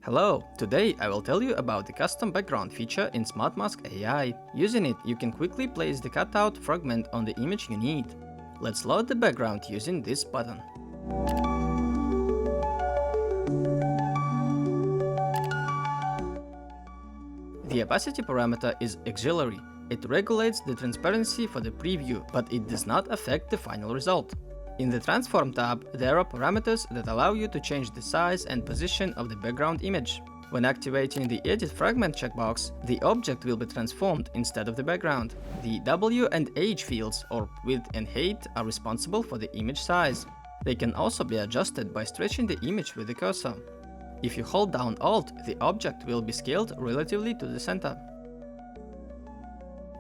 Hello! Today I will tell you about the custom background feature in SmartMask AI. Using it, you can quickly place the cutout fragment on the image you need. Let's load the background using this button. The opacity parameter is auxiliary. It regulates the transparency for the preview, but it does not affect the final result. In the Transform tab, there are parameters that allow you to change the size and position of the background image. When activating the Edit Fragment checkbox, the object will be transformed instead of the background. The W and H fields, or width and height, are responsible for the image size. They can also be adjusted by stretching the image with the cursor. If you hold down Alt, the object will be scaled relatively to the center.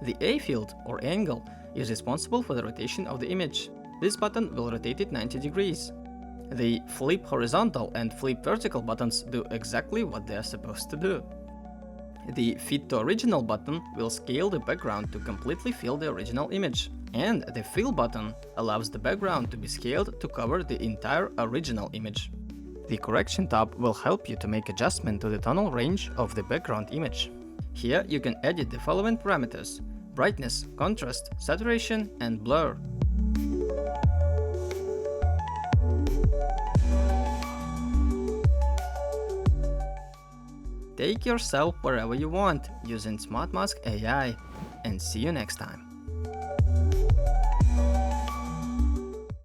The A field, or angle, is responsible for the rotation of the image. This button will rotate it 90 degrees. The Flip Horizontal and Flip Vertical buttons do exactly what they are supposed to do. The Fit to Original button will scale the background to completely fill the original image. And the Fill button allows the background to be scaled to cover the entire original image. The Correction tab will help you to make adjustment to the tonal range of the background image. Here you can edit the following parameters: brightness, contrast, saturation, and blur. Take yourself wherever you want using SmartMask AI, and see you next time.